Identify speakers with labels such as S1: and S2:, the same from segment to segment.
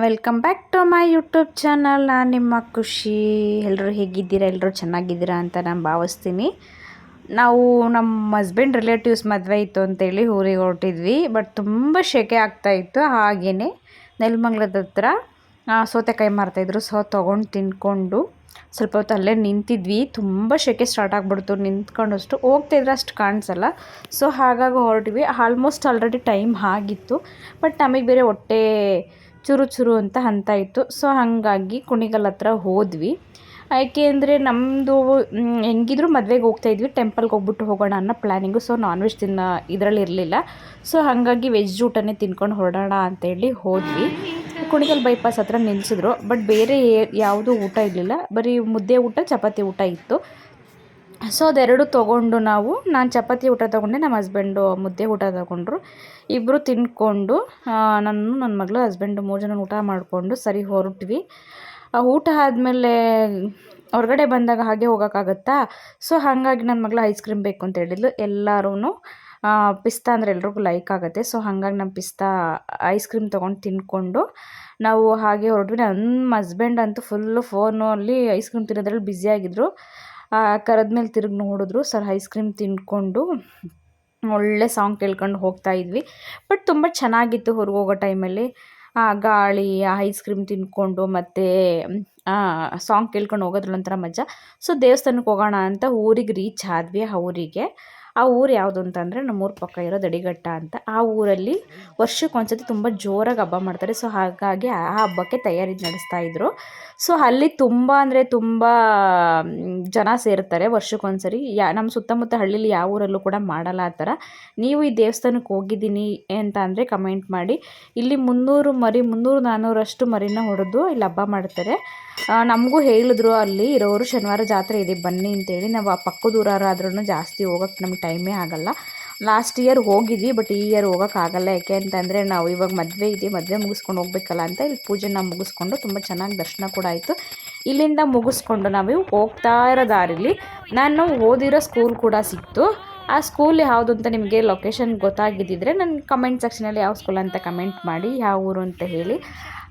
S1: Welcome back to my YouTube channel. ನಾನು ನಿಮ್ಮ ಖುಷಿ. ಎಲ್ಲರೂ ಹೇಗಿದ್ದೀರಾ? ಎಲ್ಲರೂ ಚೆನ್ನಾಗಿದ್ದೀರಾ ಅಂತ ನಾನು ಭಾವಿಸ್ತೀನಿ. ನಾವು ನಮ್ಮ ಹಸ್ಬೆಂಡ್ ರಿಲೇಟಿವ್ಸ್ ಮದುವೆ ಇತ್ತು ಅಂತೇಳಿ ಊರಿಗೆ ಹೊರಟಿದ್ವಿ. ಬಟ್ ತುಂಬ ಸೆಕೆ ಆಗ್ತಾಯಿತ್ತು. ಹಾಗೆಯೇ ನೆಲಮಂಗಲದ ಹತ್ರ ಸೌತೆಕಾಯಿ ಮಾರ್ತಾಯಿದ್ರು. ಸೊ ತೊಗೊಂಡು ತಿಂದ್ಕೊಂಡು ಸ್ವಲ್ಪ ಹೊತ್ತು ಅಲ್ಲೇ ನಿಂತಿದ್ವಿ. ತುಂಬ ಸೆಕೆ ಸ್ಟಾರ್ಟ್ ಆಗಿಬಿಡ್ತು. ನಿಂತ್ಕೊಂಡಷ್ಟು ಹೋಗ್ತಾಯಿದ್ರೆ ಅಷ್ಟು ಕಾಣಿಸಲ್ಲ. ಸೊ ಹಾಗಾಗಿ ಹೊರಟ್ವಿ. ಆಲ್ಮೋಸ್ಟ್ ಆಲ್ರೆಡಿ ಟೈಮ್ ಆಗಿತ್ತು. ಬಟ್ ನಮಗೆ ಬೇರೆ ಹೊಟ್ಟೆ ಚುರು ಚುರು ಅಂತ ಇತ್ತು. ಸೊ ಹಾಗಾಗಿ ಕುಣಿಗಲ್ ಹತ್ರ ಹೋದ್ವಿ. ಯಾಕೆ ಅಂದರೆ ನಮ್ಮದು ಹೆಂಗಿದ್ರು ಮದುವೆಗೆ ಹೋಗ್ತಾಯಿದ್ವಿ, ಟೆಂಪಲ್ಗೆ ಹೋಗ್ಬಿಟ್ಟು ಹೋಗೋಣ ಅನ್ನೋ ಪ್ಲ್ಯಾನಿಂಗು. ಸೊ ನಾನ್ ವೆಜ್ ಇದರಲ್ಲಿ ಇರಲಿಲ್ಲ. ಸೊ ಹಾಗಾಗಿ ವೆಜ್ ಊಟನೇ ತಿನ್ಕೊಂಡು ಹೊರಡೋಣ ಅಂತೇಳಿ ಹೋದ್ವಿ. ಕುಣಿಗಲ್ ಬೈಪಾಸ್ ಹತ್ರ ನಿಲ್ಲಿಸಿದ್ರು. ಬಟ್ ಬೇರೆ ಯಾವುದೂ ಊಟ ಇರಲಿಲ್ಲ, ಬರೀ ಮುದ್ದೆ ಊಟ, ಚಪಾತಿ ಊಟ ಇತ್ತು. ಸೊ ಅದೆರಡು ತೊಗೊಂಡು ನಾನು ಚಪಾತಿ ಊಟ ತೊಗೊಂಡೆ, ನಮ್ಮ ಹಸ್ಬೆಂಡು ಮುದ್ದೆ ಊಟ ತೊಗೊಂಡ್ರು. ಇಬ್ಬರು ತಿಂದ್ಕೊಂಡು ನನ್ನ ಮಗಳು ಹಸ್ಬೆಂಡು 3 ಜನ ಊಟ ಮಾಡಿಕೊಂಡು ಸರಿ ಹೊರಟ್ವಿ. ಊಟ ಆದಮೇಲೆ ಹೊರಗಡೆ ಬಂದಾಗ ಹಾಗೆ ಹೋಗೋಕ್ಕಾಗತ್ತಾ? ಸೊ ಹಾಗಾಗಿ ನನ್ನ ಮಗಳು ಐಸ್ ಕ್ರೀಮ್ ಬೇಕು ಅಂತ ಹೇಳಿದ್ಲು. ಎಲ್ಲರೂ ಪಿಸ್ತಾ ಅಂದರೆ ಎಲ್ರಿಗೂ ಲೈಕ್ ಆಗುತ್ತೆ. ಸೊ ಹಾಗಾಗಿ ನಮ್ಮ ಪಿಸ್ತಾ ಐಸ್ ಕ್ರೀಮ್ ತೊಗೊಂಡು ತಿಂದ್ಕೊಂಡು ನಾವು ಹಾಗೆ ಹೊರಟ್ವಿ. ನಮ್ಮ ಹಸ್ಬೆಂಡ್ ಅಂತೂ ಫುಲ್ಲು ಫೋನಲ್ಲಿ ಐಸ್ ಕ್ರೀಮ್ ತಿನ್ನೋದ್ರಲ್ಲಿ ಬ್ಯುಸಿಯಾಗಿದ್ದರು. ಕರೆದ್ಮೇಲೆ ತಿರುಗಿ ನೋಡಿದ್ರು. ಸರ್ ಐಸ್ ಕ್ರೀಮ್ ತಿಂದ್ಕೊಂಡು ಒಳ್ಳೆ ಸಾಂಗ್ ಕೇಳ್ಕೊಂಡು ಹೋಗ್ತಾಯಿದ್ವಿ. ಬಟ್ ತುಂಬ ಚೆನ್ನಾಗಿತ್ತು. ಹೊರಗೆ ಹೋಗೋ ಟೈಮಲ್ಲಿ ಗಾಳಿ, ಐಸ್ ಕ್ರೀಮ್ ತಿಂದ್ಕೊಂಡು ಮತ್ತು ಸಾಂಗ್ ಕೇಳ್ಕೊಂಡು ಹೋಗೋದ್ರಲ್ಲಿ ಒಂಥರ ಮಜಾ. ಸೊ ದೇವಸ್ಥಾನಕ್ಕೆ ಹೋಗೋಣ ಅಂತ ಊರಿಗೆ ರೀಚ್ ಆದ್ವಿ. ಆ ಊರು ಯಾವುದು ಅಂತಂದರೆ ನಮ್ಮೂರ ಪಕ್ಕ ಇರೋ ದಡಿಘಟ್ಟ ಅಂತ. ಆ ಊರಲ್ಲಿ ವರ್ಷಕ್ಕೊಂದ್ಸತಿ ತುಂಬ ಜೋರಾಗಿ ಹಬ್ಬ ಮಾಡ್ತಾರೆ. ಸೊ ಹಾಗಾಗಿ ಆ ಹಬ್ಬಕ್ಕೆ ತಯಾರಿ ನಡೆಸ್ತಾಯಿದ್ರು. ಸೊ ಅಲ್ಲಿ ತುಂಬ ಅಂದರೆ ತುಂಬ ಜನ ಸೇರ್ತಾರೆ ವರ್ಷಕ್ಕೊಂದ್ಸರಿ. ನಮ್ಮ ಸುತ್ತಮುತ್ತ ಹಳ್ಳೀಲಿ ಯಾವ ಊರಲ್ಲೂ ಕೂಡ ಮಾಡಲ್ಲ ಆ ಥರ. ನೀವು ಈ ದೇವಸ್ಥಾನಕ್ಕೆ ಹೋಗಿದ್ದೀನಿ ಅಂತ ಅಂದರೆ ಕಮೆಂಟ್ ಮಾಡಿ. ಇಲ್ಲಿ 300-400 ಮರಿನ ಹೊಡೆದು ಇಲ್ಲಿ ಹಬ್ಬ ಮಾಡ್ತಾರೆ. ನಮಗೂ ಹೇಳಿದ್ರು ಅಲ್ಲಿ ಇರೋರು, ಶನಿವಾರ ಜಾತ್ರೆ ಇದೆ ಬನ್ನಿ ಅಂತೇಳಿ. ನಾವು ಆ ಪಕ್ಕದ ಊರಾದ್ರೂ ಜಾಸ್ತಿ ಹೋಗೋಕ್ಕೆ ನಮ್ಗೆ ಟೈಮೇ ಆಗೋಲ್ಲ. ಲಾಸ್ಟ್ ಇಯರ್ ಹೋಗಿದ್ವಿ, ಬಟ್ ಈ ಇಯರ್ ಹೋಗೋಕ್ಕಾಗಲ್ಲ. ಯಾಕೆ ಅಂತಂದರೆ ನಾವು ಇವಾಗ ಮದುವೆ ಮುಗಿಸ್ಕೊಂಡು ಹೋಗ್ಬೇಕಲ್ಲ ಅಂತ ಇಲ್ಲಿ ಪೂಜೆನ ಮುಗಿಸ್ಕೊಂಡು ತುಂಬ ಚೆನ್ನಾಗಿ ದರ್ಶನ ಕೂಡ ಆಯಿತು. ಇಲ್ಲಿಂದ ಮುಗಿಸ್ಕೊಂಡು ನಾವು ಹೋಗ್ತಾ ಇರೋ ದಾರಿಲಿ ನಾನು ಓದಿರೋ ಸ್ಕೂಲ್ ಕೂಡ ಸಿಕ್ತು. ಆ ಸ್ಕೂಲ್ ಯಾವುದು ಅಂತ ನಿಮಗೆ ಲೊಕೇಶನ್ ಗೊತ್ತಾಗಿದ್ದಿದ್ರೆ ನನ್ನ ಕಮೆಂಟ್ ಸೆಕ್ಷನಲ್ಲಿ ಯಾವ ಸ್ಕೂಲ್ ಅಂತ ಕಮೆಂಟ್ ಮಾಡಿ, ಯಾವ ಊರು ಅಂತ ಹೇಳಿ.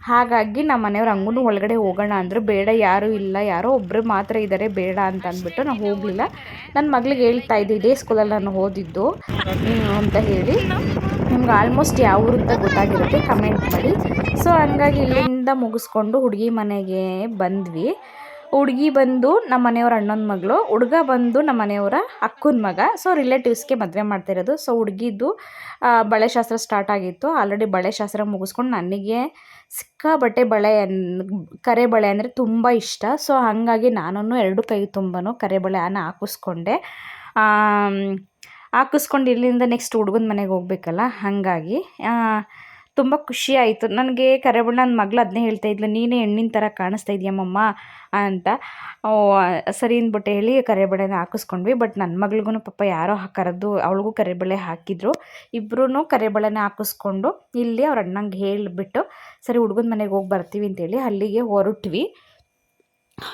S1: ಹಾಗಾಗಿ ನಮ್ಮ ಮನೆಯವ್ರು ಹಂಗೂ ಒಳಗಡೆ ಹೋಗೋಣ ಅಂದರು. ಬೇಡ, ಯಾರೂ ಇಲ್ಲ, ಯಾರೋ ಒಬ್ಬರು ಮಾತ್ರ ಇದ್ದಾರೆ, ಬೇಡ ಅಂತ ಅಂದ್ಬಿಟ್ಟು ನಾವು ಹೋಗಲಿಲ್ಲ. ನನ್ನ ಮಗಳಿಗೆ ಹೇಳ್ತಾ ಇದ್ದೆ ಇದೇ ಸ್ಕೂಲಲ್ಲಿ ನಾನು ಓದಿದ್ದು ಅಂತ ಹೇಳಿ. ನಿಮ್ಗೆ ಆಲ್ಮೋಸ್ಟ್ ಯಾವ ಊರು ಅಂತ ಗೊತ್ತಾಗಿರುತ್ತೆ, ಕಮೆಂಟ್ ಮಾಡಿ. ಸೊ ಹಂಗಾಗಿ ಇಲ್ಲಿಂದ ಮುಗಿಸ್ಕೊಂಡು ಹುಡುಗಿ ಮನೆಗೆ ಬಂದ್ವಿ. ಹುಡುಗಿ ಬಂದು ನಮ್ಮ ಮನೆಯವ್ರ ಅಣ್ಣನ ಮಗಳು, ಹುಡುಗ ಬಂದು ನಮ್ಮ ಮನೆಯವರ ಅಕ್ಕನ ಮಗ. ಸೊ ರಿಲೇಟಿವ್ಸ್ಗೆ ಮದುವೆ ಮಾಡ್ತಿರೋದು. ಸೊ ಹುಡುಗಿದ್ದು ಬಳೆ ಶಾಸ್ತ್ರ ಸ್ಟಾರ್ಟ್ ಆಗಿತ್ತು. ಆಲ್ರೆಡಿ ಬಳೆ ಶಾಸ್ತ್ರ ಮುಗಿಸ್ಕೊಂಡು ನನಗೆ ಸಿಕ್ಕಾಬಟ್ಟೆ ಕರೆ ಬಳೆ ಅಂದರೆ ತುಂಬ ಇಷ್ಟ. ಸೊ ಹಾಗಾಗಿ ನಾನು 2 ಕೈ ತುಂಬನೂ ಕರೆ ಬಳೆನ ಹಾಕಿಸ್ಕೊಂಡು ಇಲ್ಲಿಂದ ನೆಕ್ಸ್ಟ್ ಹುಡುಗನ ಮನೆಗೆ ಹೋಗ್ಬೇಕಲ್ಲ, ಹಾಗಾಗಿ ತುಂಬ ಖುಷಿ ಆಯಿತು ನನಗೆ. ಕರೆಬಳೆ ನನ್ನ ಮಗಳು ಅದನ್ನೇ ಹೇಳ್ತಾ ಇದ್ಲು, ನೀನೇ ಹೆಣ್ಣಿನ ಥರ ಕಾಣಿಸ್ತಾ ಇದೆಯಮ್ಮಮ್ಮ ಅಂತ. ಸರಿ ಅಂದ್ಬಿಟ್ಟು ಹೇಳಿ ಕರೆಬಳೆನ ಹಾಕಿಸ್ಕೊಂಡ್ವಿ. ಬಟ್ ನನ್ನ ಮಗಳಿಗೂ ಪಾಪ ಯಾರೋ ಕರೆದು ಅವಳಿಗೂ ಕರೆಬಳೆ ಹಾಕಿದ್ರು. ಇಬ್ಬರೂ ಕರೆಬಳೆನ ಹಾಕಿಸ್ಕೊಂಡು ಇಲ್ಲಿ ಅವ್ರ ಅಣ್ಣಂಗೆ ಹೇಳಿಬಿಟ್ಟು ಸರಿ ಹುಡುಗನ ಮನೆಗೆ ಹೋಗಿ ಬರ್ತೀವಿ ಅಂತೇಳಿ ಅಲ್ಲಿಗೆ ಹೊರಟ್ವಿ.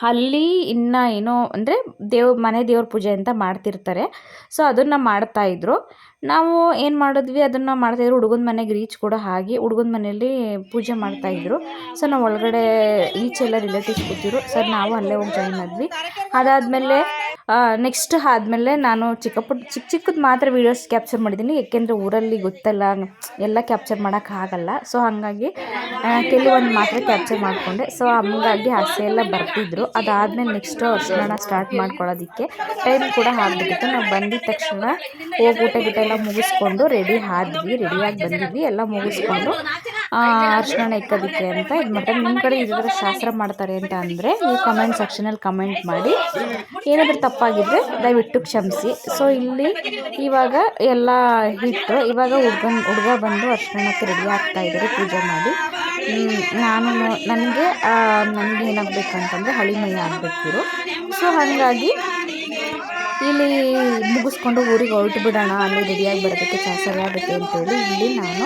S1: ಅಲ್ಲಿ ಇನ್ನೂ ಏನೋ ಅಂದರೆ ಮನೆ ದೇವ್ರ ಪೂಜೆ ಅಂತ ಮಾಡ್ತಿರ್ತಾರೆ. ಸೊ ಅದನ್ನು ಮಾಡ್ತಾಯಿದ್ರು. ನಾವು ಏನು ಮಾಡಿದ್ವಿ, ಅದನ್ನು ಮಾಡ್ತಾಯಿದ್ರು. ಹುಡುಗನ ಮನೆಗೆ ರೀಚ್ ಕೂಡ ಆಗಿ ಹುಡುಗನ ಮನೆಯಲ್ಲಿ ಪೂಜೆ ಮಾಡ್ತಾಯಿದ್ರು. ಸೊ ನಾವು ಒಳಗಡೆ ಈಚೆಲ್ಲ ರಿಲೇಟಿವ್ಸ್ ಕೂತಿದ್ರು. ಸರ್ ನಾವು ಅಲ್ಲೇ ಹೋಗಿ ಜಾಯಿನ್ ಆದ್ವಿ. ಅದಾದಮೇಲೆ ನೆಕ್ಸ್ಟ್ ಆದಮೇಲೆ ನಾನು ಚಿಕ್ಕದು ಮಾತ್ರ ವೀಡಿಯೋಸ್ ಕ್ಯಾಪ್ಚರ್ ಮಾಡಿದ್ದೀನಿ. ಏಕೆಂದರೆ ಊರಲ್ಲಿ ಗೊತ್ತಲ್ಲ, ಎಲ್ಲ ಕ್ಯಾಪ್ಚರ್ ಮಾಡೋಕ್ಕಾಗಲ್ಲ. ಸೊ ಹಾಗಾಗಿ ಕೆಲವೊಂದು ಮಾತ್ರ ಕ್ಯಾಪ್ಚರ್ ಮಾಡಿಕೊಂಡೆ. ಸೊ ಹಂಗಾಗಿ ಆಸೆ ಎಲ್ಲ ಬರ್ತಿದ್ರು. ಅದಾದಮೇಲೆ ನೆಕ್ಸ್ಟು ಅರ್ಶಿಣ ಸ್ಟಾರ್ಟ್ ಮಾಡ್ಕೊಳ್ಳೋದಕ್ಕೆ ಟೈಮ್ ಕೂಡ ಆಗಿಬಿಟ್ಟಿತ್ತು. ನಾವು ಬಂದಿದ್ದ ತಕ್ಷಣ ಹೋಗಿ ಊಟ ಎಲ್ಲ ಮುಗಿಸ್ಕೊಂಡು ರೆಡಿಯಾಗಿ ಬಂದಿದ್ವಿ. ಎಲ್ಲ ಮುಗಿಸ್ಕೊಂಡು ಅರ್ಶಿಣ ಇಕ್ಕೋದಕ್ಕೆ ಅಂತ ಇದು ಮಾಡ್ತಾರೆ. ನಿಮ್ಮ ಕಡೆ ಇದ್ರ ಶಾಸ್ತ್ರ ಮಾಡ್ತಾರೆ ಅಂತ ಅಂದರೆ ನೀವು ಕಮೆಂಟ್ ಸೆಕ್ಷನಲ್ಲಿ ಕಮೆಂಟ್ ಮಾಡಿ. ಏನಾದರೂ ತಪ್ಪಾಗಿದ್ದರೆ ದಯವಿಟ್ಟು ಕ್ಷಮಿಸಿ. ಸೊ ಇಲ್ಲಿ ಇವಾಗ ಎಲ್ಲ ಹಿಟ್ಟು, ಇವಾಗ ಹುಡುಗ ಬಂದು ಅರ್ಶಿಣಕ್ಕೆ ರೆಡಿ ಆಗ್ತಾ ಇದ್ದಾರೆ ಪೂಜೆ ಮಾಡಿ. ನನಗೆ ಏನಾಗಬೇಕಂತಂದರೆ ಹಳಿಮೈ ಆಗಬೇಕಿರು. ಸೊ ಹಾಗಾಗಿ ಇಲ್ಲಿ ಮುಗಿಸ್ಕೊಂಡು ಊರಿಗೆ ಹೊರಟು ಬಿಡೋಣ, ಅಲ್ಲಿ ರೆಡಿಯಾಗಿ ಬರೋದಕ್ಕೆ ಸರಿ ಆಗುತ್ತೆ ಅಂತೇಳಿ ಇಲ್ಲಿ ನಾನು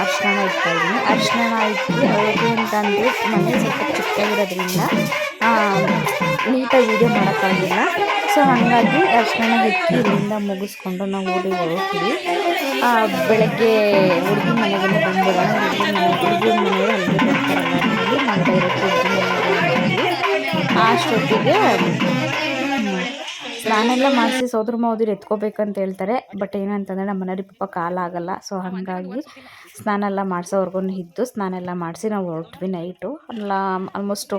S1: ಅರ್ಶಿಣ ಇಡ್ತಾಯಿದ್ದೀನಿ. ಅರ್ಶಿಣ ಇಟ್ಟು ಹೇಗೆ ಅಂತಂದರೆ ಮನೆ ಸ್ವಲ್ಪ ಚಿಕ್ಕದಾಗಿರೋದ್ರಿಂದ ನೀಟಾಗಿ ವೀಡಿಯೋ ಮಾಡೋಕ್ಕಾಗಿಲ್ಲ. ಸೊ ಹಾಗಾಗಿ ಅರ್ಶಿಣ ಇಕ್ಕಿ ಇಲ್ಲಿಂದ ಮುಗಿಸ್ಕೊಂಡು ನಾವು ಊರಿಗೆ ಹೊರಡ್ತೀವಿ. ಬೆಳಗ್ಗೆ ಹುಡುಗಿ ಮನೆಗೆ ಬಂದ್ಬಿಡೋಣ. ಹುಡುಗಿ ಮನೆಯವರು ನಾವು ಡೈರೆಕ್ಟ್ ಹುಡುಗಿ ಮನೆಗೆ ಅಷ್ಟೊತ್ತಿಗೆ ಸ್ನಾನ ಎಲ್ಲ ಮಾಡಿಸಿ ಸೋದ್ರ ಮಾವದಿರು ಎತ್ಕೋಬೇಕಂತ ಹೇಳ್ತಾರೆ. ಬಟ್ ಏನಂತಂದರೆ ನಮ್ಮ ಮನೆಯವ್ರಿಗೆ ಪಾಪ ಕಾಲಾಗಲ್ಲ. ಸೊ ಹಾಗಾಗಿ ಸ್ನಾನ ಎಲ್ಲ ಮಾಡಿಸೋವರೆಗೂ ಇದ್ದು ಸ್ನಾನ ಎಲ್ಲ ಮಾಡಿಸಿ ನಾವು ಹೊರಟ್ವಿ. ನೈಟು ಎಲ್ಲ ಆಲ್ಮೋಸ್ಟು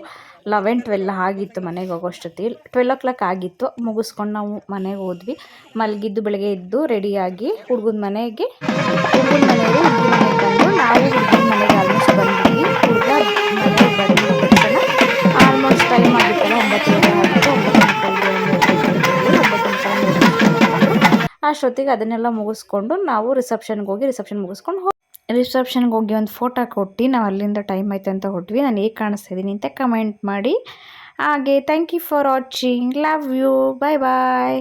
S1: 11-12 ಆಗಿತ್ತು ಮನೆಗೆ ಹೋಗೋಷ್ಟೊತ್ತಿಗೆ. 12 ಆಗಿತ್ತು. ಮುಗಿಸ್ಕೊಂಡು ನಾವು ಮನೆಗೆ ಹೋದ್ವಿ. ಮಲಗಿದ್ದು ಬೆಳಗ್ಗೆ ಎದ್ದು ರೆಡಿಯಾಗಿ ಹುಡುಗನ ಮನೆಯವರು ಹುಡುಗಿ ಮನೆಗೆ ಬಂದು ನಾವು ಹುಡುಗನ ಮನೆಗೆ ಆಲ್ಮೋಸ್ಟ್ ಬಂದ್ವಿ. ಹುಡುಗ ಮನೆಗೆ ಬಂದ ತಕ್ಷಣ ಆಲ್ಮೋಸ್ಟ್ ಟೈಮ್ ಆಗಿತ್ತಲ್ಲ 9:30 ಆಗಿತ್ತು. 9:30 ಅಷ್ಟೊತ್ತಿಗೆ ಅದನ್ನೆಲ್ಲ ಮುಗಿಸ್ಕೊಂಡು ನಾವು ರಿಸೆಪ್ಷನ್ಗೆ ಹೋಗಿ ಒಂದು ಫೋಟೋ ಕೊಟ್ಟು ನಾವು ಅಲ್ಲಿಂದ ಟೈಮ್ ಆಯ್ತು ಅಂತ ಹೊರಟ್ವಿ. ನಾನು ಹೇಗೆ ಕಾಣಿಸ್ತಾ ಇದ್ದೀನಿ ಅಂತ ಕಮೆಂಟ್ ಮಾಡಿ. ಹಾಗೆ thank you for watching. Love you. Bye bye.